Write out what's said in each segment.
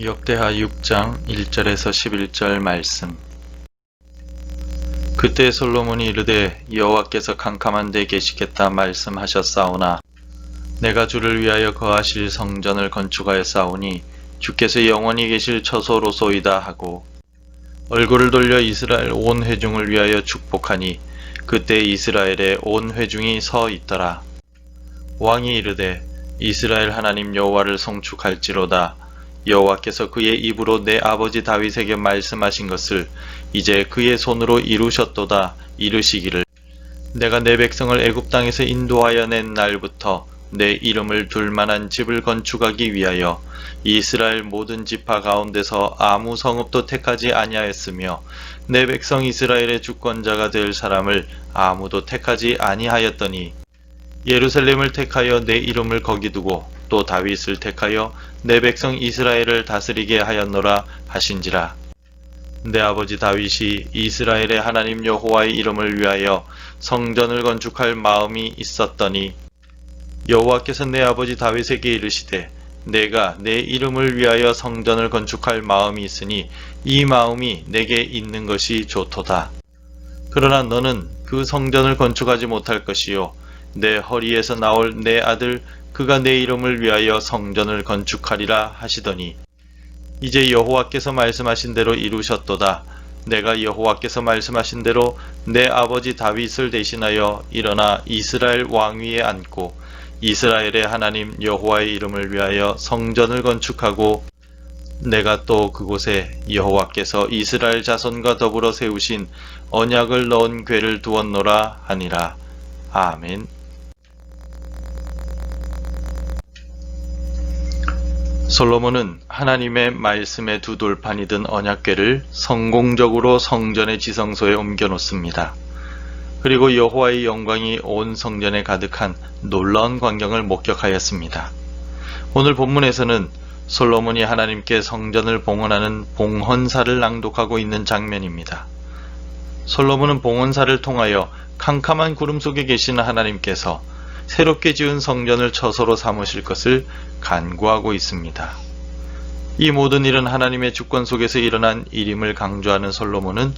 역대하 6장 1절에서 11절 말씀. 그때 솔로몬이 이르되 여호와께서 캄캄한 데 계시겠다 말씀하셨사오나 내가 주를 위하여 거하실 성전을 건축하였사오니 주께서 영원히 계실 처소로소이다 하고 얼굴을 돌려 이스라엘 온 회중을 위하여 축복하니 그때 이스라엘의 온 회중이 서 있더라. 왕이 이르되 이스라엘 하나님 여호와를 송축할지로다. 여호와께서 그의 입으로 내 아버지 다윗에게 말씀하신 것을 이제 그의 손으로 이루셨도다. 이르시기를 내가 내 백성을 애굽 땅에서 인도하여 낸 날부터 내 이름을 둘 만한 집을 건축하기 위하여 이스라엘 모든 지파 가운데서 아무 성읍도 택하지 아니하였으며 내 백성 이스라엘의 주권자가 될 사람을 아무도 택하지 아니하였더니 예루살렘을 택하여 내 이름을 거기 두고 또 다윗을 택하여 내 백성 이스라엘을 다스리게 하였노라 하신지라. 내 아버지 다윗이 이스라엘의 하나님 여호와의 이름을 위하여 성전을 건축할 마음이 있었더니 여호와께서 내 아버지 다윗에게 이르시되 내가 내 이름을 위하여 성전을 건축할 마음이 있으니 이 마음이 내게 있는 것이 좋도다. 그러나 너는 그 성전을 건축하지 못할 것이요 내 허리에서 나올 내 아들 그가 내 이름을 위하여 성전을 건축하리라 하시더니 이제 여호와께서 말씀하신 대로 이루셨도다. 내가 여호와께서 말씀하신 대로 내 아버지 다윗을 대신하여 일어나 이스라엘 왕위에 앉고 이스라엘의 하나님 여호와의 이름을 위하여 성전을 건축하고 내가 또 그곳에 여호와께서 이스라엘 자손과 더불어 세우신 언약을 넣은 궤를 두었노라 하니라. 아멘. 솔로몬은 하나님의 말씀의 두 돌판이 든 언약궤를 성공적으로 성전의 지성소에 옮겨놓습니다. 그리고 여호와의 영광이 온 성전에 가득한 놀라운 광경을 목격하였습니다. 오늘 본문에서는 솔로몬이 하나님께 성전을 봉헌하는 봉헌사를 낭독하고 있는 장면입니다. 솔로몬은 봉헌사를 통하여 캄캄한 구름 속에 계시는 하나님께서 새롭게 지은 성전을 처소로 삼으실 것을 간구하고 있습니다. 이 모든 일은 하나님의 주권 속에서 일어난 일임을 강조하는 솔로몬은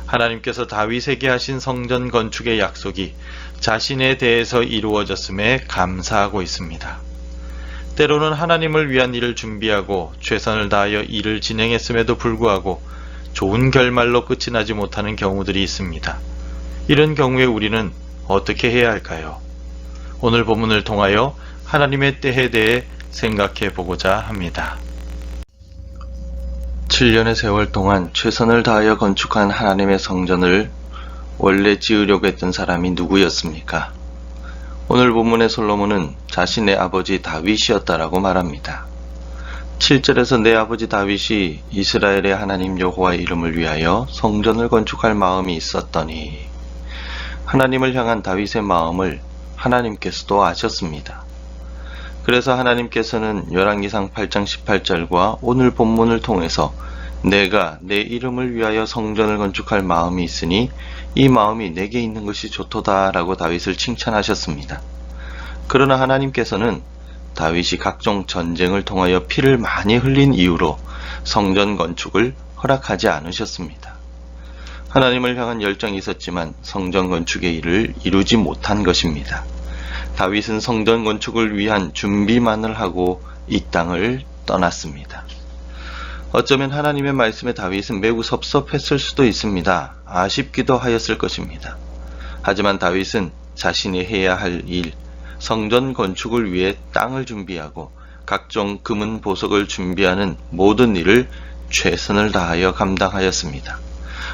하나님께서 다윗에게 하신 성전 건축의 약속이 자신에 대해서 이루어졌음에 감사하고 있습니다. 때로는 하나님을 위한 일을 준비하고 최선을 다하여 일을 진행했음에도 불구하고 좋은 결말로 끝이 나지 못하는 경우들이 있습니다. 이런 경우에 우리는 어떻게 해야 할까요? 오늘 본문을 통하여 하나님의 때에 대해 생각해 보고자 합니다. 7년의 세월 동안 최선을 다하여 건축한 하나님의 성전을 원래 지으려고 했던 사람이 누구였습니까? 오늘 본문의 솔로몬은 자신의 아버지 다윗이었다라고 말합니다. 7절에서 내 아버지 다윗이 이스라엘의 하나님 여호와의 이름을 위하여 성전을 건축할 마음이 있었더니 하나님을 향한 다윗의 마음을 하나님께서도 아셨습니다. 그래서 하나님께서는 열왕기상 8장 18절과 오늘 본문을 통해서 내가 내 이름을 위하여 성전을 건축할 마음이 있으니 이 마음이 내게 있는 것이 좋도다 라고 다윗을 칭찬하셨습니다. 그러나 하나님께서는 다윗이 각종 전쟁을 통하여 피를 많이 흘린 이유로 성전 건축을 허락하지 않으셨습니다. 하나님을 향한 열정이 있었지만 성전 건축의 일을 이루지 못한 것입니다. 다윗은 성전 건축을 위한 준비만을 하고 이 땅을 떠났습니다. 어쩌면 하나님의 말씀에 다윗은 매우 섭섭했을 수도 있습니다. 아쉽기도 하였을 것입니다. 하지만 다윗은 자신이 해야 할 일, 성전 건축을 위해 땅을 준비하고 각종 금은 보석을 준비하는 모든 일을 최선을 다하여 감당하였습니다.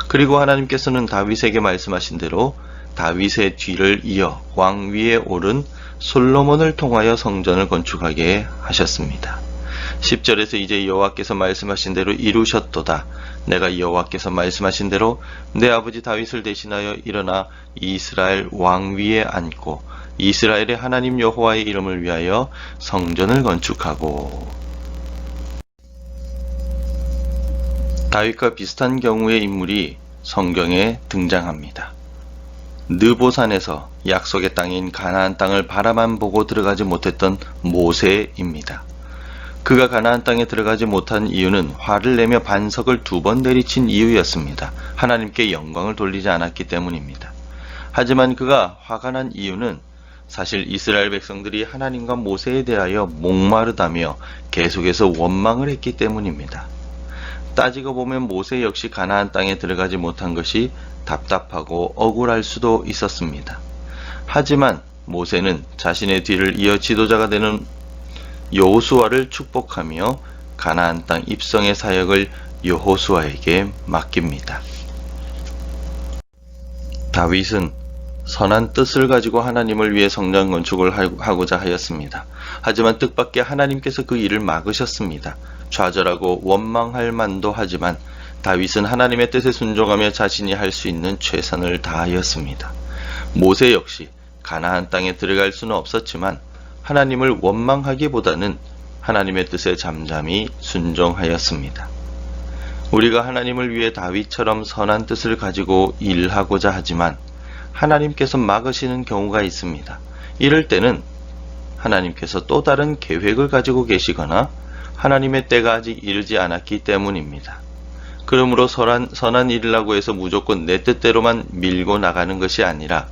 그리고 하나님께서는 다윗에게 말씀하신 대로 다윗의 뒤를 이어 왕위에 오른 솔로몬을 통하여 성전을 건축하게 하셨습니다. 10절에서 이제 여호와께서 말씀하신 대로 이루셨도다. 내가 여호와께서 말씀하신 대로 내 아버지 다윗을 대신하여 일어나 이스라엘 왕위에 앉고 이스라엘의 하나님 여호와의 이름을 위하여 성전을 건축하고. 다윗과 비슷한 경우의 인물이 성경에 등장합니다. 느보산에서 약속의 땅인 가나안 땅을 바라만 보고 들어가지 못했던 모세입니다. 그가 가나안 땅에 들어가지 못한 이유는 화를 내며 반석을 2번 내리친 이유였습니다. 하나님께 영광을 돌리지 않았기 때문입니다. 하지만 그가 화가 난 이유는 사실 이스라엘 백성들이 하나님과 모세에 대하여 목마르다며 계속해서 원망을 했기 때문입니다. 따지고 보면 모세 역시 가나안 땅에 들어가지 못한 것이 답답하고 억울할 수도 있었습니다. 하지만 모세는 자신의 뒤를 이어 지도자가 되는 여호수아를 축복하며 가나안 땅 입성의 사역을 여호수아에게 맡깁니다. 다윗은 선한 뜻을 가지고 하나님을 위해 성전 건축을 하고자 하였습니다. 하지만 뜻밖의 하나님께서 그 일을 막으셨습니다. 좌절하고 원망할 만도 하지만 다윗은 하나님의 뜻에 순종하며 자신이 할 수 있는 최선을 다하였습니다. 모세 역시 가나안 땅에 들어갈 수는 없었지만 하나님을 원망하기보다는 하나님의 뜻에 잠잠히 순종하였습니다. 우리가 하나님을 위해 다윗처럼 선한 뜻을 가지고 일하고자 하지만 하나님께서 막으시는 경우가 있습니다. 이럴 때는 하나님께서 또 다른 계획을 가지고 계시거나 하나님의 때가 아직 이르지 않았기 때문입니다. 그러므로 선한 일이라고 해서 무조건 내 뜻대로만 밀고 나가는 것이 아니라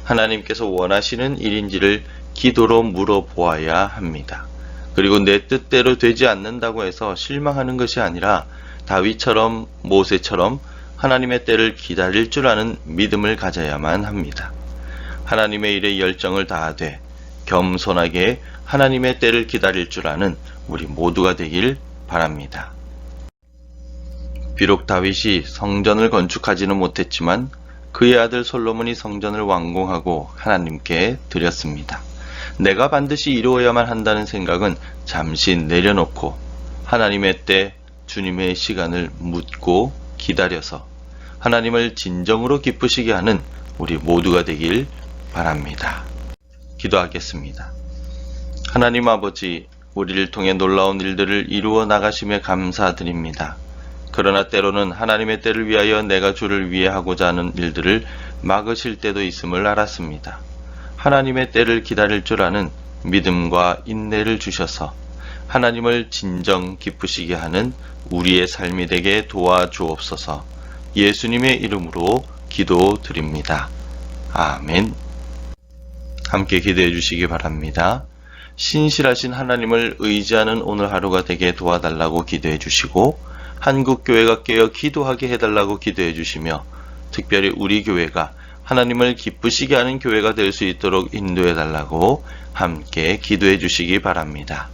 하나님께서 원하시는 일인지를 기도로 물어보아야 합니다. 그리고 내 뜻대로 되지 않는다고 해서 실망하는 것이 아니라 다윗처럼 모세처럼 하나님의 때를 기다릴 줄 아는 믿음을 가져야만 합니다. 하나님의 일에 열정을 다하되 겸손하게 하나님의 때를 기다릴 줄 아는 우리 모두가 되길 바랍니다. 비록 다윗이 성전을 건축하지는 못했지만 그의 아들 솔로몬이 성전을 완공하고 하나님께 드렸습니다. 내가 반드시 이루어야만 한다는 생각은 잠시 내려놓고 하나님의 때 주님의 시간을 묻고 기다려서 하나님을 진정으로 기쁘시게 하는 우리 모두가 되길 바랍니다. 기도하겠습니다. 하나님 아버지, 우리를 통해 놀라운 일들을 이루어 나가심에 감사드립니다. 그러나 때로는 하나님의 때를 위하여 내가 주를 위해 하고자 하는 일들을 막으실 때도 있음을 알았습니다. 하나님의 때를 기다릴 줄 아는 믿음과 인내를 주셔서 하나님을 진정 기쁘시게 하는 우리의 삶이 되게 도와주옵소서. 예수님의 이름으로 기도드립니다. 아멘. 함께 기도해 주시기 바랍니다. 신실하신 하나님을 의지하는 오늘 하루가 되게 도와달라고 기도해 주시고 한국교회가 깨어 기도하게 해달라고 기도해 주시며 특별히 우리 교회가 하나님을 기쁘시게 하는 교회가 될 수 있도록 인도해 달라고 함께 기도해 주시기 바랍니다.